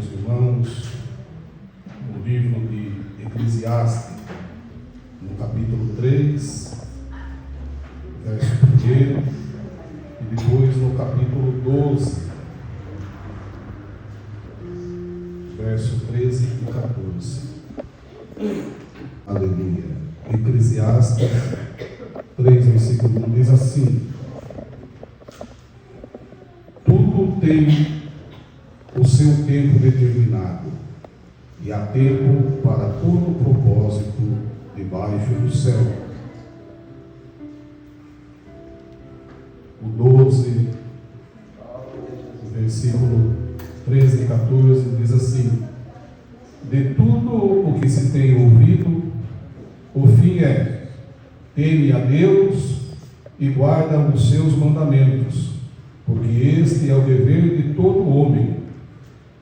meus irmãos, no livro de Eclesiastes, no capítulo 3, verso 1, e depois no capítulo 12, verso 13 e 14. Aleluia. Eclesiastes 3, versículo 1 diz assim: tudo tem o seu tempo determinado, e há tempo para todo propósito debaixo do céu. O 12, versículo 13 e 14 diz assim: de tudo o que se tem ouvido, o fim é: teme a Deus e guarda os seus mandamentos, porque este é o dever de todo homem.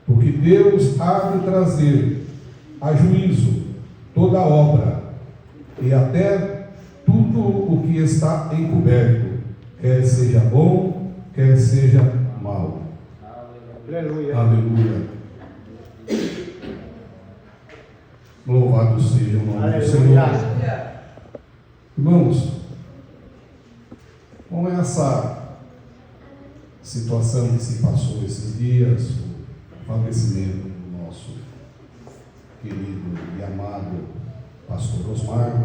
Porque Deus há de trazer a juízo toda obra, e até tudo o que está encoberto, quer seja bom, quer seja mau. Aleluia. Aleluia. Louvado seja o nome do Senhor. Irmãos, com essa situação que se passou esses dias, o falecimento do nosso querido e amado pastor Osmar,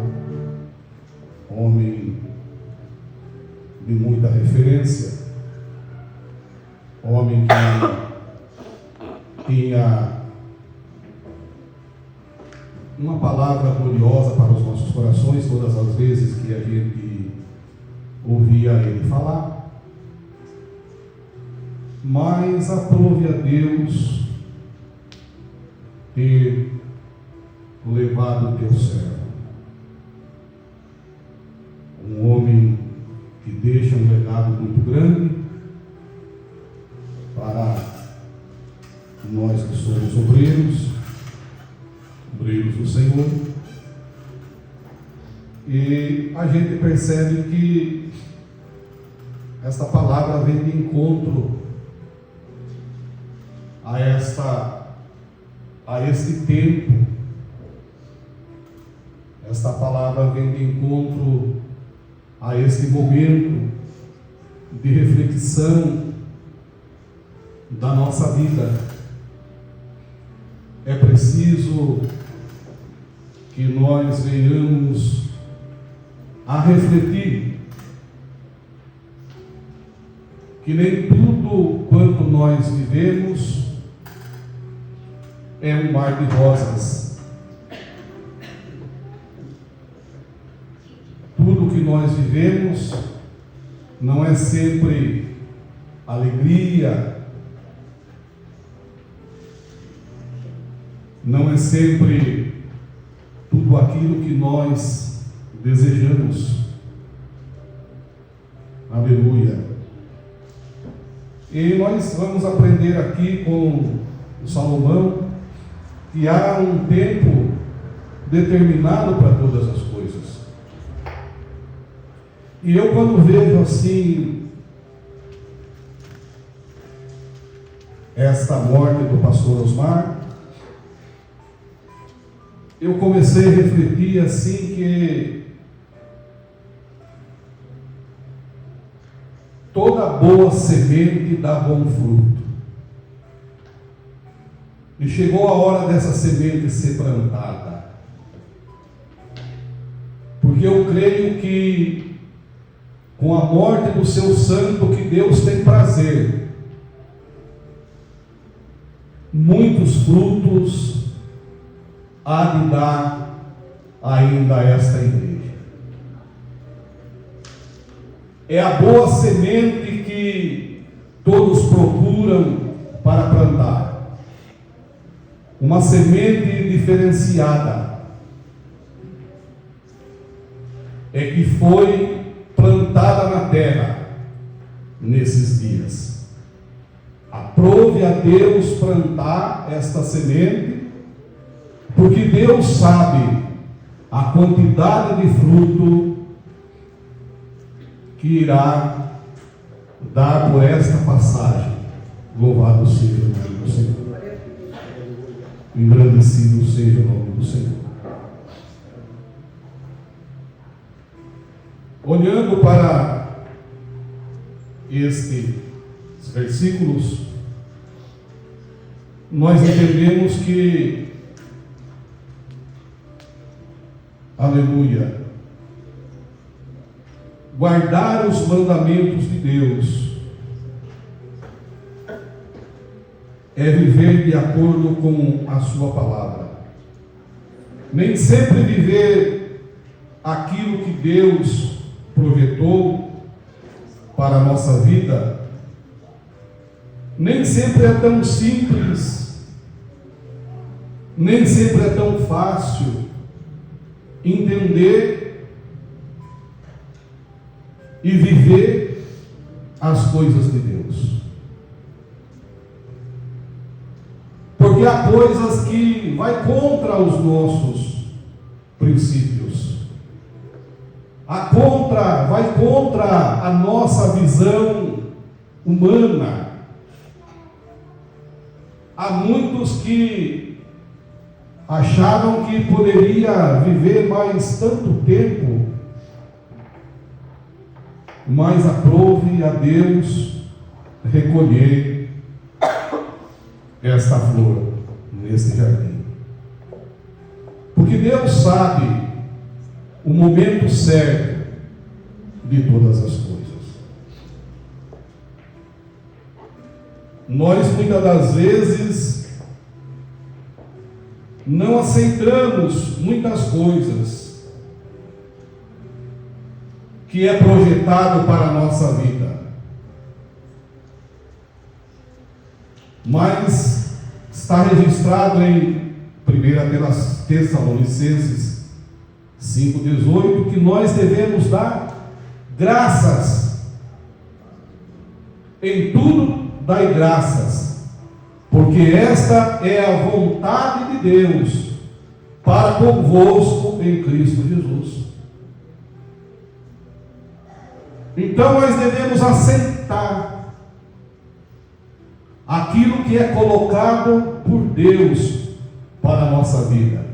homem de muita referência, homem que tinha uma palavra gloriosa para os nossos corações todas as vezes que a gente ouvia ele falar. Mas aprove a Deus ter levado o teu servo, um homem que deixa um legado muito grande para nós que somos obreiros do Senhor. E a gente percebe que esta palavra vem de encontro a este tempo. Esta palavra vem de encontro a este momento de reflexão da nossa vida. É preciso que nós venhamos a refletir que nem tudo quanto nós vivemos é um mar de rosas. Tudo que nós vivemos não é sempre alegria, não é sempre tudo aquilo que nós desejamos. Aleluia. E nós vamos aprender aqui com o Salomão que há um tempo determinado para todas as coisas. E eu, quando vejo assim esta morte do pastor Osmar, eu comecei a refletir assim que toda boa semente dá bom fruto. E chegou a hora dessa semente ser plantada. Porque eu creio que com a morte do seu santo, que Deus tem prazer, muitos frutos há de dar ainda a esta igreja. É a boa semente que todos procuram para plantar. Uma semente diferenciada é que foi plantada na terra nesses dias. Aprove a Deus plantar esta semente, porque Deus sabe a quantidade de fruto que irá dar por esta passagem. Louvado seja o nome do Senhor. Engrandecido seja o nome do Senhor. Olhando para estes versículos, nós entendemos que, aleluia, guardar os mandamentos de Deus é viver de acordo com a sua palavra. Nem sempre viver aquilo que Deus projetou para a nossa vida, nem sempre é tão simples, nem sempre é tão fácil entender e viver as coisas de Deus. Porque há coisas que vai contra os nossos princípios. Vai contra a nossa visão humana. Há muitos que achavam que poderia viver mais tanto tempo, mas aprove a Deus recolher esta flor neste jardim. Porque Deus sabe o momento certo de todas as coisas. Nós muitas das vezes não aceitamos muitas coisas que é projetado para a nossa vida. Mas está registrado em 1 Tessalonicenses 5,18 que nós devemos dar graças. Em tudo dai graças, porque esta é a vontade de Deus para convosco em Cristo Jesus. Então nós devemos aceitar aquilo que é colocado por Deus para a nossa vida.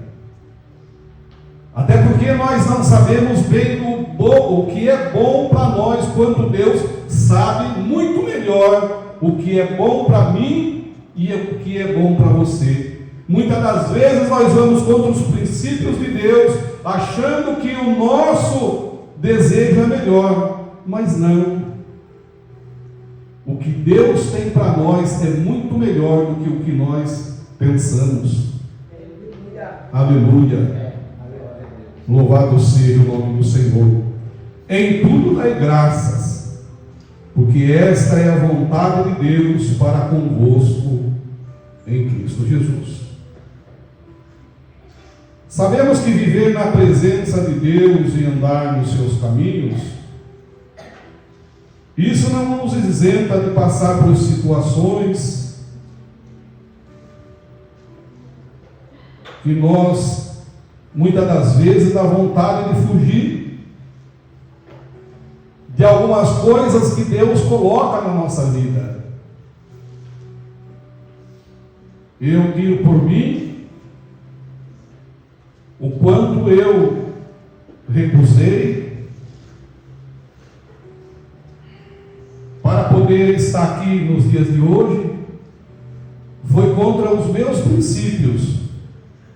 Até porque nós não sabemos bem o que é bom para nós, quanto Deus sabe muito melhor o que é bom para mim e o que é bom para você. Muitas das vezes nós vamos contra os princípios de Deus, achando que o nosso desejo é melhor, mas não. O que Deus tem para nós é muito melhor do que o que nós pensamos. Aleluia. Louvado seja o nome do Senhor. Em tudo dai graças, porque esta é a vontade de Deus para convosco em Cristo Jesus. Sabemos que viver na presença de Deus e andar nos seus caminhos, isso não nos isenta de passar por situações que nós, muitas das vezes, dá vontade de fugir de algumas coisas que Deus coloca na nossa vida. Eu digo por mim, o quanto eu recusei para poder estar aqui nos dias de hoje, foi contra os meus princípios,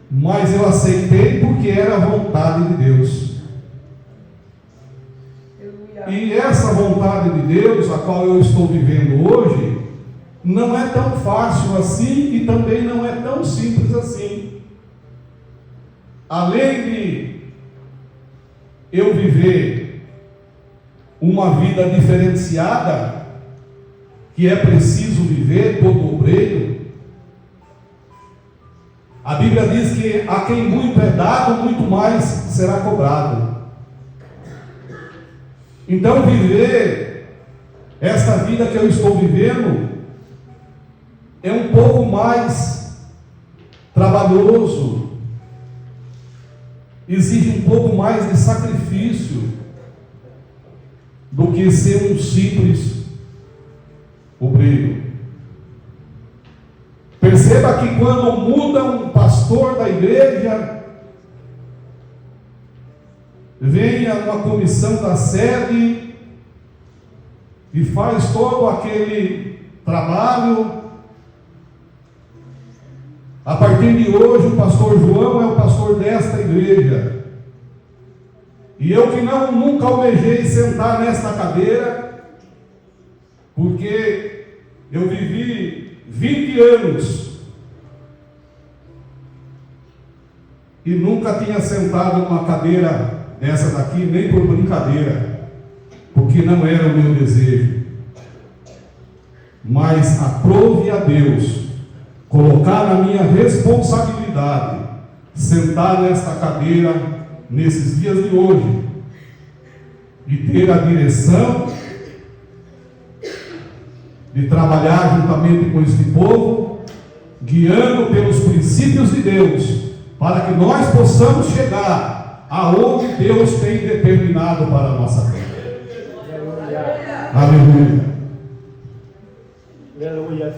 mas eu aceitei porque era a vontade de Deus. E essa vontade de Deus, a qual eu estou vivendo hoje, não é tão fácil assim e também não é tão simples assim. Além de eu viver uma vida diferenciada, que é preciso viver todo obreiro, a Bíblia diz que a quem muito é dado, muito mais será cobrado. Então viver esta vida que eu estou vivendo é um pouco mais trabalhoso, exige um pouco mais de sacrifício do que ser um simples obreiro. Perceba que quando muda um pastor da igreja, venha uma comissão da sede e faz todo aquele trabalho. A partir de hoje, o pastor João é o pastor desta igreja. E eu que nunca almejei sentar nesta cadeira, porque eu vivi 20 anos e nunca tinha sentado numa cadeira dessa daqui, nem por brincadeira, porque não era o meu desejo. Mas aprove a Deus colocar na minha responsabilidade sentar nesta cadeira nesses dias de hoje e ter a direção de trabalhar juntamente com este povo, guiando pelos princípios de Deus, para que nós possamos chegar aonde Deus tem determinado para a nossa vida. Aleluia.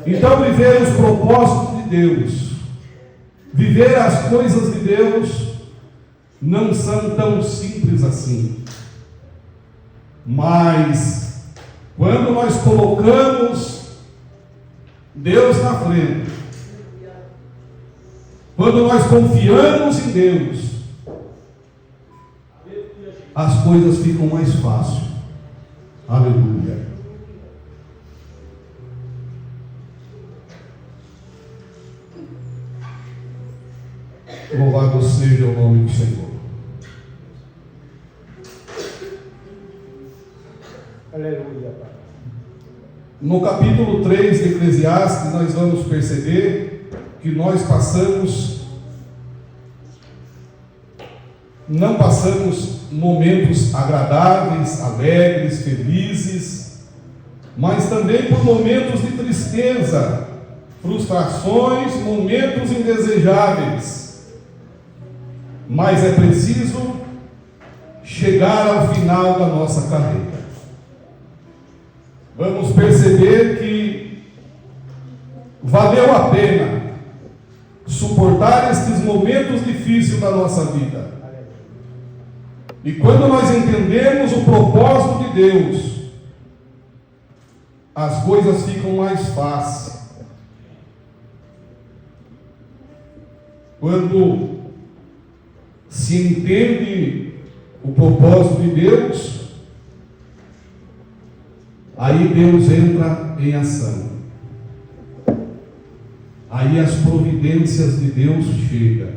Então, viver os propósitos de Deus, viver as coisas de Deus, não são tão simples assim. Mas, quando nós colocamos Deus na frente, quando nós confiamos em Deus, as coisas ficam mais fáceis. Aleluia. Louvado seja o nome do Senhor. Aleluia, Pai. No capítulo 3 de Eclesiastes, nós vamos perceber que nós não passamos momentos agradáveis, alegres, felizes, mas também por momentos de tristeza, frustrações, momentos indesejáveis. Mas é preciso chegar ao final da nossa carreira. Vamos perceber que valeu a pena suportar estes momentos difíceis da nossa vida. E quando nós entendemos o propósito de Deus, as coisas ficam mais fáceis. Quando se entende o propósito de Deus, aí Deus entra em ação. Aí as providências de Deus chegam.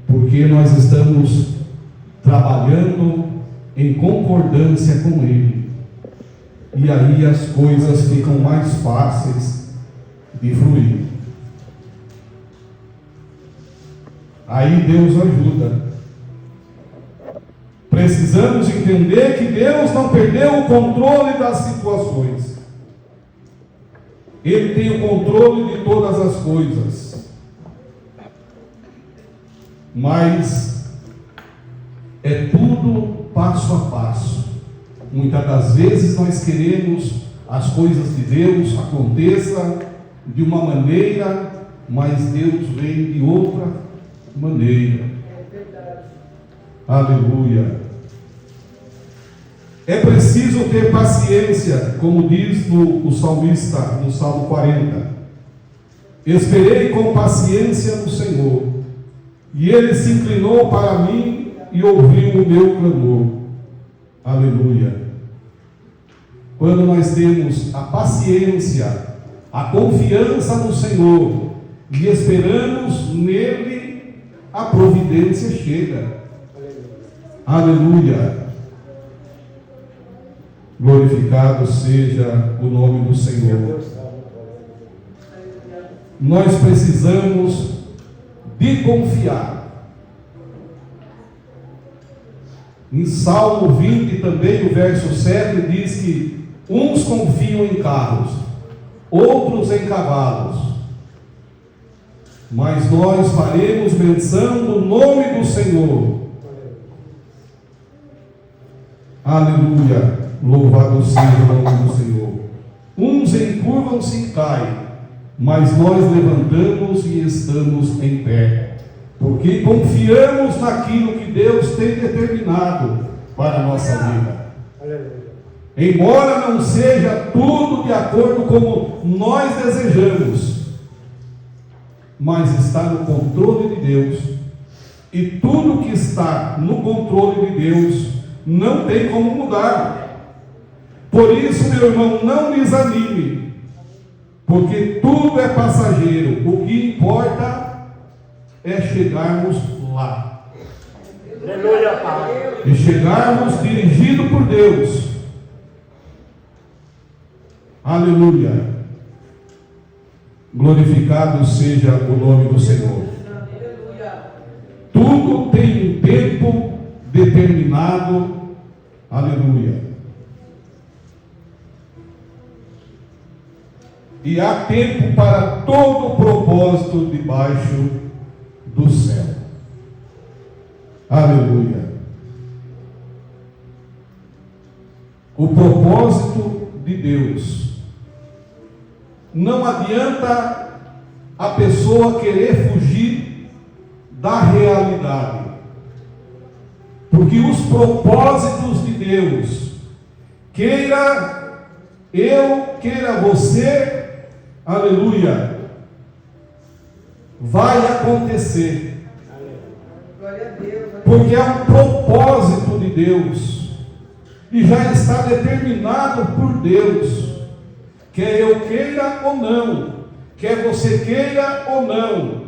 Porque nós estamos trabalhando em concordância com Ele. E aí as coisas ficam mais fáceis de fluir. Aí Deus ajuda. Precisamos entender que Deus não perdeu o controle das situações. Ele tem o controle de todas as coisas. Mas é tudo passo a passo. Muitas das vezes nós queremos as coisas de Deus aconteçam de uma maneira, mas Deus vem de outra maneira. Aleluia. É preciso ter paciência, como diz o salmista no Salmo 40. Esperei com paciência no Senhor, e Ele se inclinou para mim e ouviu o meu clamor. Aleluia. Quando nós temos a paciência, a confiança no Senhor e esperamos nele, a providência chega. Aleluia. Glorificado seja o nome do Senhor. Nós precisamos de confiar. Em Salmo 20 também, o verso 7 diz que uns confiam em carros, outros em cavalos, mas nós faremos menção do nome do Senhor. Aleluia. Louvado seja o nome do Senhor. Uns encurvam-se e caem, mas nós levantamos e estamos em pé, porque confiamos naquilo que Deus tem determinado para a nossa vida. Aleluia. Embora não seja tudo de acordo como nós desejamos, mas está no controle de Deus, e tudo que está no controle de Deus não tem como mudar. Por isso, meu irmão, não desanime, porque tudo é passageiro. O que importa é chegarmos lá. Aleluia, Pai. E chegarmos dirigido por Deus. Aleluia. Glorificado seja o nome do Senhor. Tudo tem um tempo determinado. Aleluia. E há tempo para todo o propósito debaixo do céu. Aleluia. O propósito de Deus. Não adianta a pessoa querer fugir da realidade, porque os propósitos de Deus, queira eu, queira você, aleluia, vai acontecer, porque é um propósito de Deus, e já está determinado por Deus, quer eu queira ou não, quer você queira ou não,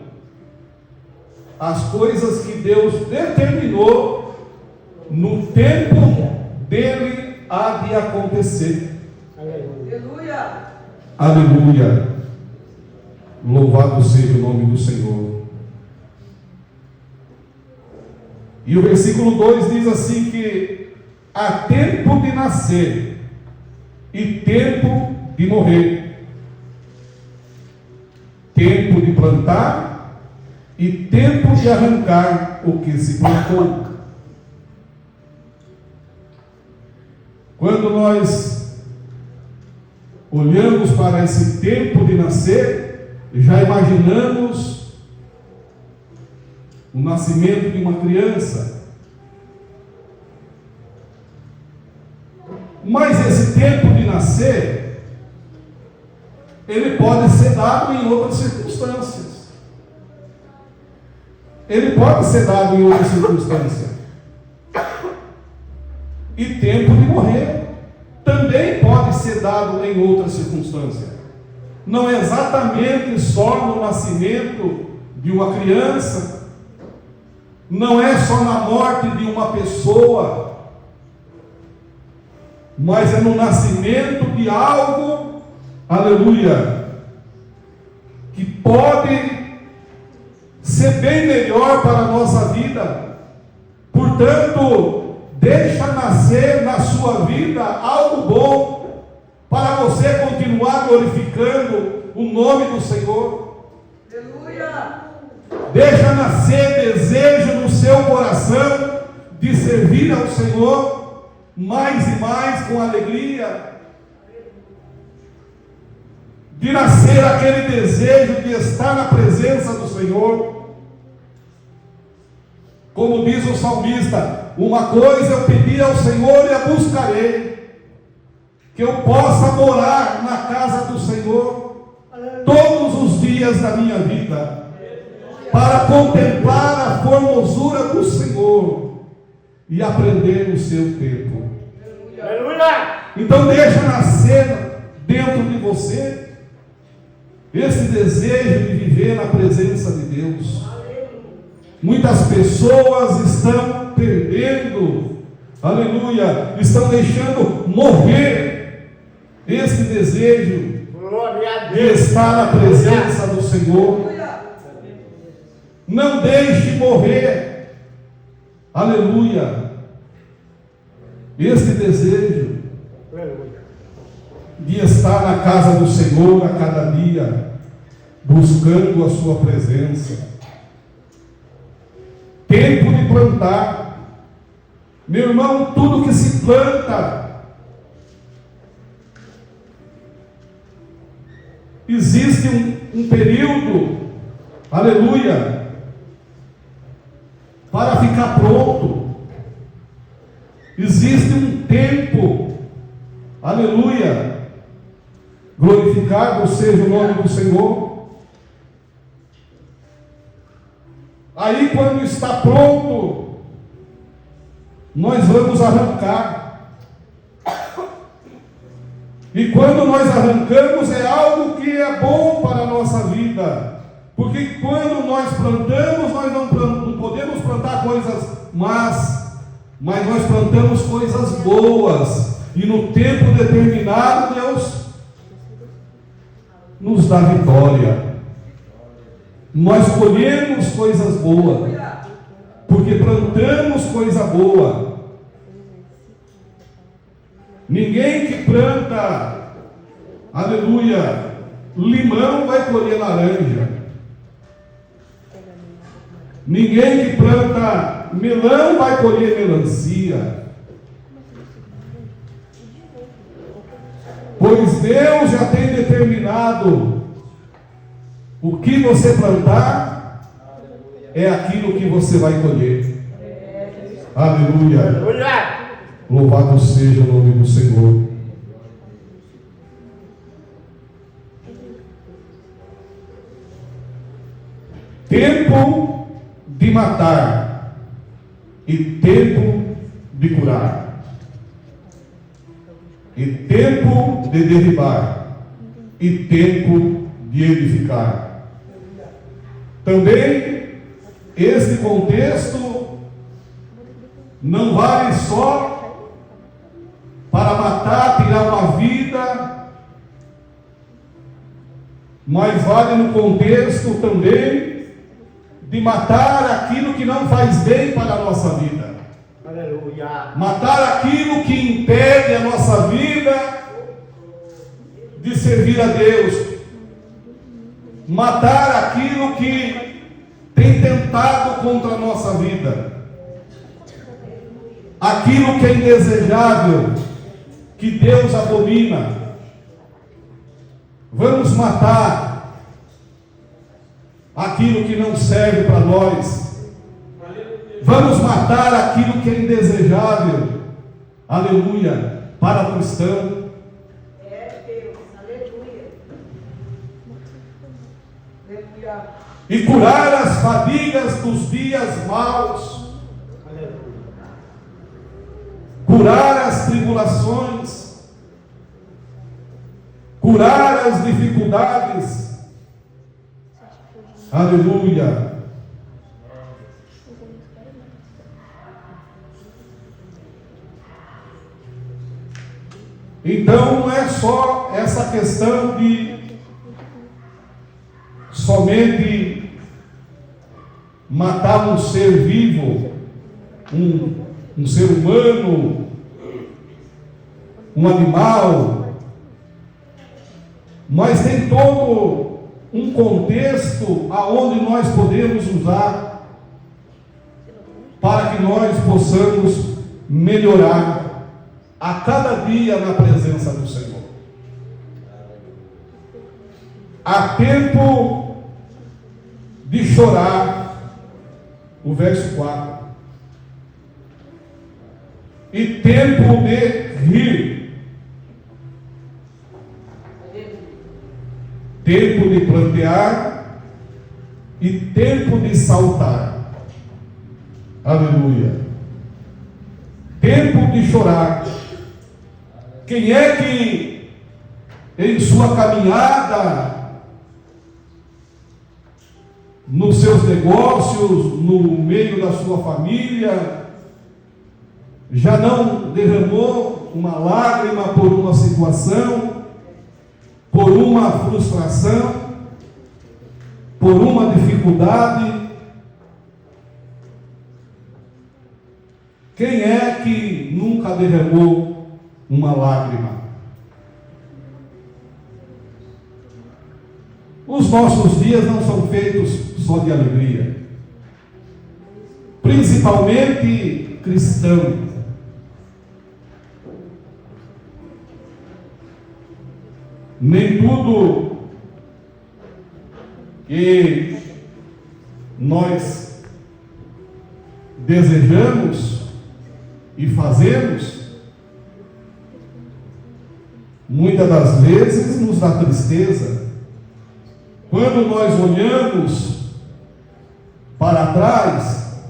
as coisas que Deus determinou, no tempo dele há de acontecer. Aleluia. Aleluia. Louvado seja o nome do Senhor. E o versículo 2 diz assim que há tempo de nascer e tempo de morrer, tempo de plantar e tempo de arrancar o que se plantou. Quando nós olhamos para esse tempo de nascer, já imaginamos o nascimento de uma criança. Mas esse tempo de nascer, ele pode ser dado em outras circunstâncias. Ele pode ser dado em outras circunstâncias. E tempo de morrer também pode ser dado em outras circunstâncias. Não é exatamente só no nascimento de uma criança, não é só na morte de uma pessoa, mas é no nascimento de algo, aleluia, que pode ser bem melhor para a nossa vida. Portanto, deixa nascer na sua vida algo bom, para você continuar glorificando o nome do Senhor. Aleluia! Deixa nascer desejo no seu coração de servir ao Senhor mais e mais com alegria, de nascer aquele desejo de estar na presença do Senhor. Como diz o salmista, uma coisa eu pedi ao Senhor e a buscarei, que eu possa morar na casa do Senhor todos os dias da minha vida, para contemplar a formosura do Senhor e aprender o seu tempo. Então deixa nascer dentro de você esse desejo de viver na presença de Deus. Muitas pessoas estão perdendo, aleluia, estão deixando morrer esse desejo de estar na presença do Senhor. Não deixe morrer, aleluia, esse desejo de estar na casa do Senhor a cada dia, buscando a sua presença. Tempo de plantar. Meu irmão, tudo que se planta existe um período, aleluia, para ficar pronto. Existe um tempo, aleluia, glorificado seja o nome do Senhor. Aí quando está pronto, nós vamos arrancar. E quando nós arrancamos é algo que é bom para a nossa vida. Porque quando nós plantamos, nós não podemos plantar coisas más, mas nós plantamos coisas boas. E no tempo determinado, Deus nos dá vitória. Nós colhemos coisas boas, porque plantamos coisa boa. Ninguém que planta, aleluia, limão vai colher laranja. Ninguém que planta melão vai colher melancia. Pois Deus já tem determinado o que você plantar é aquilo que você vai colher. Aleluia. Louvado seja o nome do Senhor. Tempo de matar e tempo de curar, e tempo de derribar e tempo de edificar. Também este contexto não vale só para matar, tirar uma vida, mas vale no contexto também de matar aquilo que não faz bem para a nossa vida. Aleluia. Matar aquilo que impede a nossa vida de servir a Deus. Matar aquilo que tem tentado contra a nossa vida. Aquilo que é indesejável, que Deus abomina. Vamos matar aquilo que não serve para nós. Vamos matar aquilo que é indesejável, aleluia, para o cristão. É Deus, aleluia. Aleluia. E curar as fadigas dos dias maus. Aleluia. Curar as tribulações, curar as dificuldades, aleluia. Então não é só essa questão de somente matar um ser vivo, um ser humano, um animal, mas tem todo um contexto aonde nós podemos usar para que nós possamos melhorar a cada dia na presença do Senhor. Há tempo de chorar, o verso 4. E tempo de rir, tempo de plantear e tempo de saltar. Aleluia. Tempo de chorar. Quem é que em sua caminhada, nos seus negócios, no meio da sua família, já não derramou uma lágrima por uma situação, por uma frustração, por uma dificuldade? Quem é que nunca derramou uma lágrima? Os nossos dias não são feitos só de alegria, principalmente cristãos. Nem tudo E nós desejamos e fazemos, muitas das vezes nos dá tristeza. Quando nós olhamos para trás,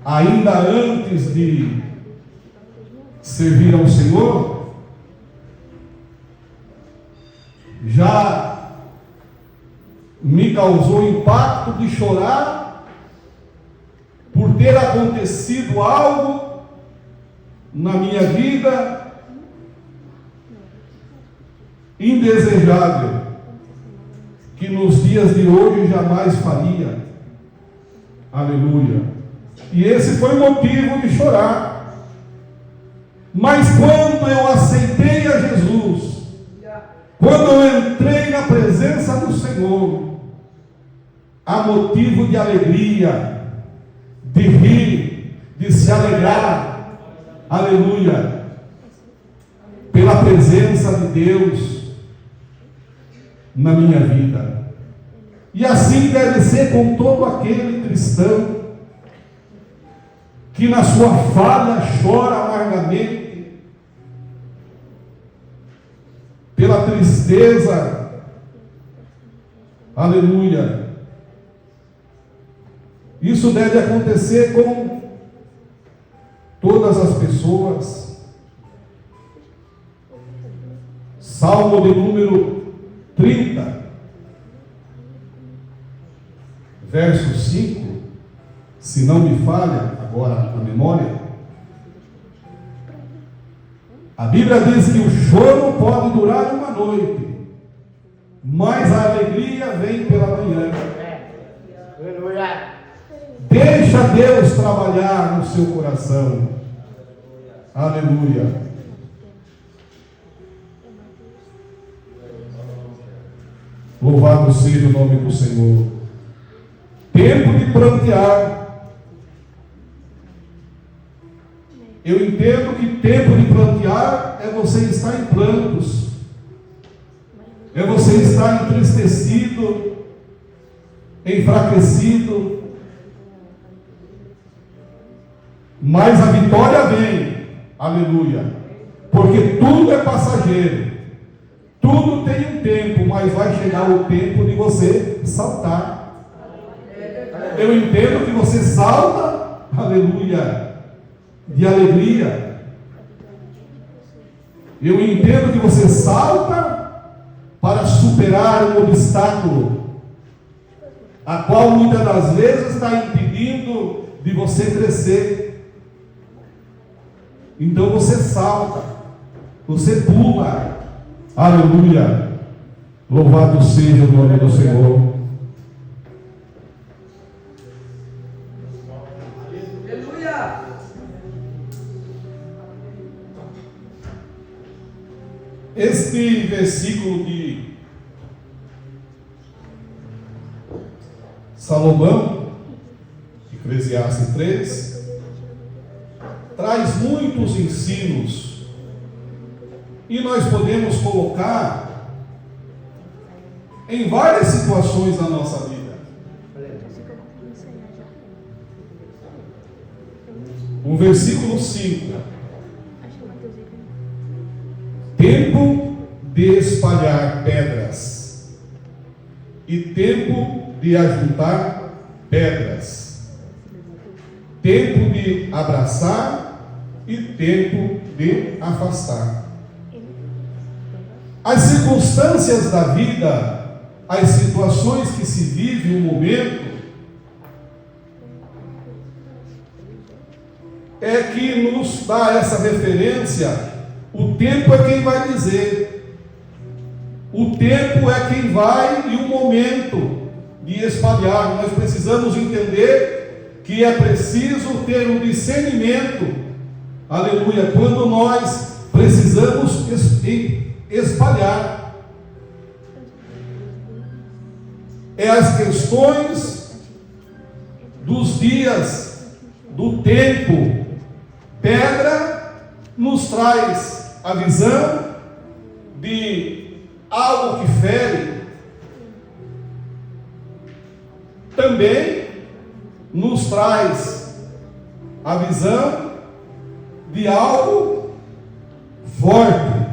ainda antes de servir ao Senhor, já me causou impacto de chorar por ter acontecido algo na minha vida indesejável, que nos dias de hoje jamais faria. Aleluia. E esse foi o motivo de chorar. Mas quando eu aceitei a Jesus, quando eu entrei na presença do Senhor, há motivo de alegria, de rir, de se alegrar. Aleluia. Pela presença de Deus na minha vida. E assim deve ser com todo aquele cristão que na sua falha chora amargamente pela tristeza. Aleluia. Isso deve acontecer com todas as pessoas. Salmo de número 30, verso 5, se não me falha agora a memória, a Bíblia diz que o choro pode durar uma noite, mas a alegria vem pela manhã. Deixa Deus trabalhar no seu coração. Aleluia. Louvado seja o nome do Senhor. Tempo de prantear. Eu entendo que tempo de prantear é você estar em prantos, é você estar entristecido, enfraquecido. Mas a vitória vem, aleluia, porque tudo é passageiro, tudo tem um tempo, mas vai chegar o tempo de você saltar. Eu entendo que você salta, aleluia, de alegria. Eu entendo que você salta para superar um obstáculo, a qual muitas das vezes está impedindo de você crescer. Então você salta, você pula, aleluia, louvado seja o nome do Senhor. Aleluia. Este versículo de Salomão, Eclesiastes 3, traz muitos ensinos, e nós podemos colocar em várias situações da nossa vida. O versículo 5: tempo de espalhar pedras e tempo de ajuntar pedras, tempo de abraçar e tempo de afastar. As circunstâncias da vida, as situações que se vive, o momento, é que nos dá essa referência. O tempo é quem vai dizer, o tempo é quem vai, e o momento de espalhar. Nós precisamos entender que é preciso ter um discernimento, aleluia, quando nós precisamos espalhar. É as questões dos dias, do tempo. Pedra nos traz a visão de algo que fere, também nos traz a visão de algo forte.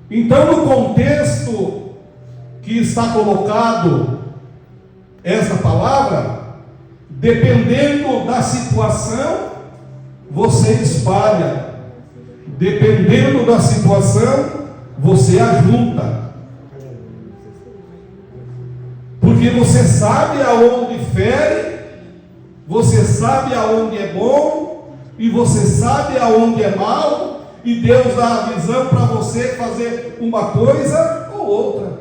Então, no contexto que está colocado essa palavra, dependendo da situação, você espalha. Dependendo da situação, você ajunta. Porque você sabe aonde fere, você sabe aonde é bom, e você sabe aonde é mal, e Deus dá a visão para você fazer uma coisa ou outra.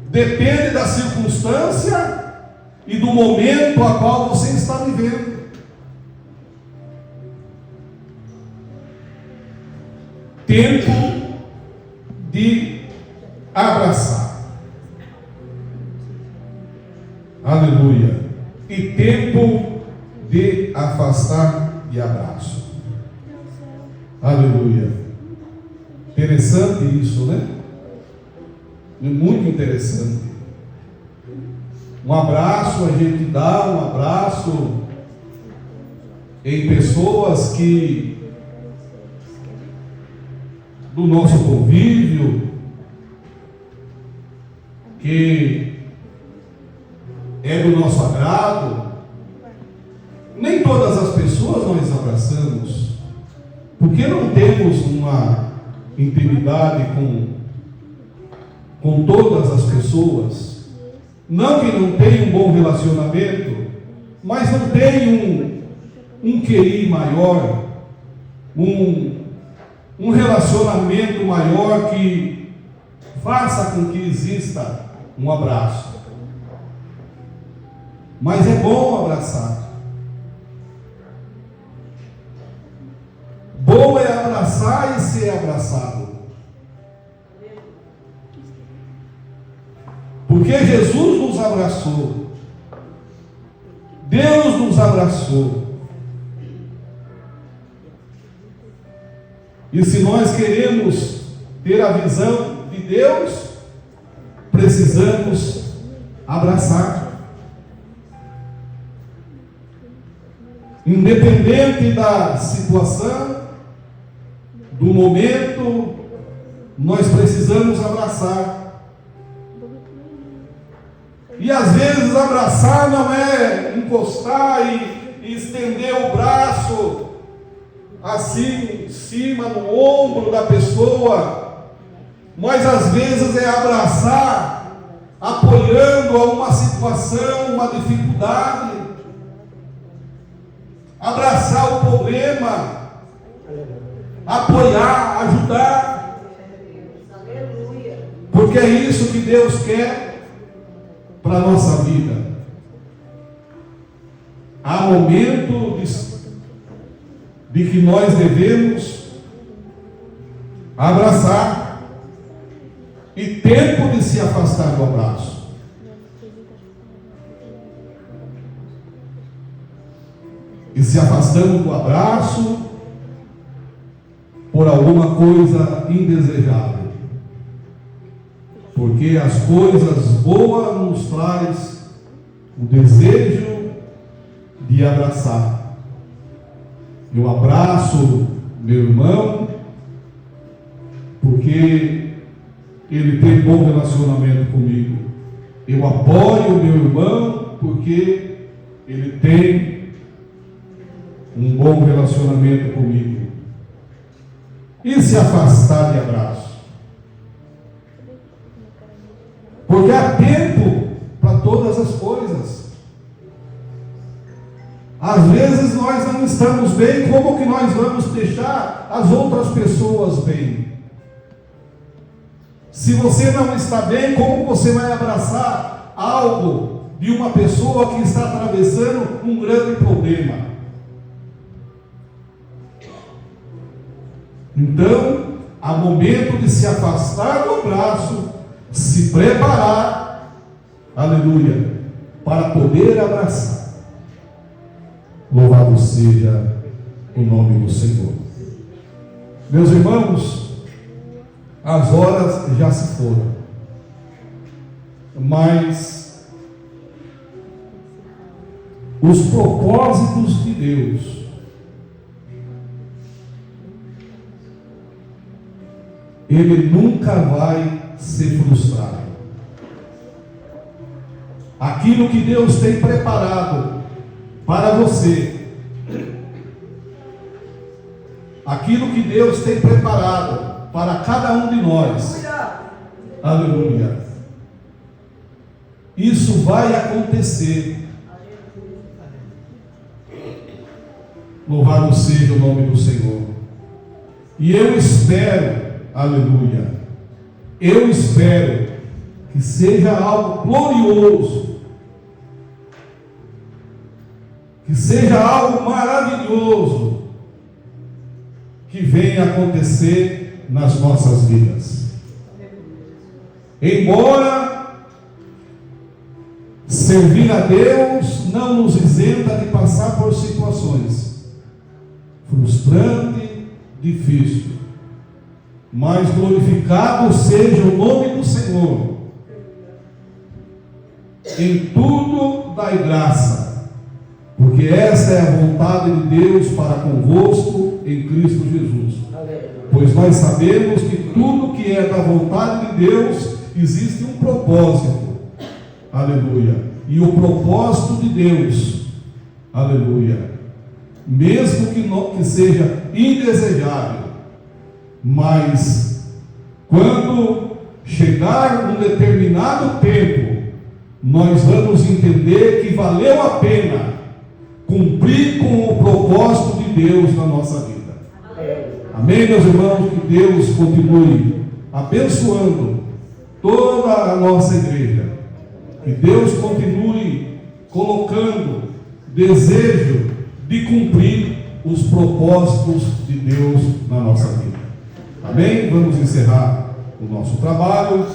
Depende da circunstância e do momento a qual você está vivendo. Tempo de abraçar. Aleluia. E tempo de afastar de abraço. Aleluia. Interessante isso, né? Muito interessante. Um abraço, a gente dá um abraço em pessoas que do nosso convívio, que é do nosso agrado. Nem todas as pessoas nós abraçamos, porque não temos uma intimidade com todas as pessoas. Não que não tenha um bom relacionamento, mas não tem um QI maior, um relacionamento maior que faça com que exista um abraço. Mas é bom abraçar. Bom é abraçar e ser abraçado. Porque Jesus nos abraçou. Deus nos abraçou. E se nós queremos ter a visão de Deus, precisamos abraçar. Independente da situação, do momento, nós precisamos abraçar. E às vezes abraçar não é encostar e estender o braço assim em cima no ombro da pessoa, mas às vezes é abraçar apoiando a uma situação, uma dificuldade, abraçar o problema, apoiar, ajudar, porque é isso que Deus quer para a nossa vida. Há momento de que nós devemos abraçar e tempo de se afastar do abraço. E se afastamos do abraço por alguma coisa indesejável. Porque as coisas boas nos traz o desejo de abraçar. Eu abraço meu irmão porque ele tem bom relacionamento comigo. Eu apoio meu irmão porque ele tem um bom relacionamento comigo. E se afastar de abraço? Porque há tempo para todas as coisas. Às vezes nós não estamos bem, como que nós vamos deixar as outras pessoas bem? Se você não está bem, como você vai abraçar algo de uma pessoa que está atravessando um grande problema? Então, há momento de se afastar do abraço, se preparar, aleluia, para poder abraçar. Louvado seja o nome do Senhor. Meus irmãos, as horas já se foram. mas os propósitos de Deus ele nunca vai ser frustrado. Aquilo que Deus tem preparado para você, aquilo que Deus tem preparado para cada um de nós, aleluia, isso vai acontecer. Louvado seja o nome do Senhor. E eu espero, aleluia, eu espero que seja algo glorioso, que seja algo maravilhoso, que venha acontecer nas nossas vidas. Embora servir a Deus não nos isenta de passar por situações frustrantes, difíceis, mas glorificado seja o nome do Senhor. Em tudo dai graça, porque esta é a vontade de Deus para convosco em Cristo Jesus. Pois nós sabemos que tudo que é da vontade de Deus, existe um propósito. Aleluia. E o propósito de Deus, aleluia, mesmo que seja indesejável, mas quando chegar um determinado tempo, nós vamos entender que valeu a pena cumprir com o propósito de Deus na nossa vida. Amém, meus irmãos? Que Deus continue abençoando toda a nossa igreja. Que Deus continue colocando desejo de cumprir os propósitos de Deus na nossa vida. Amém? Vamos encerrar o nosso trabalho.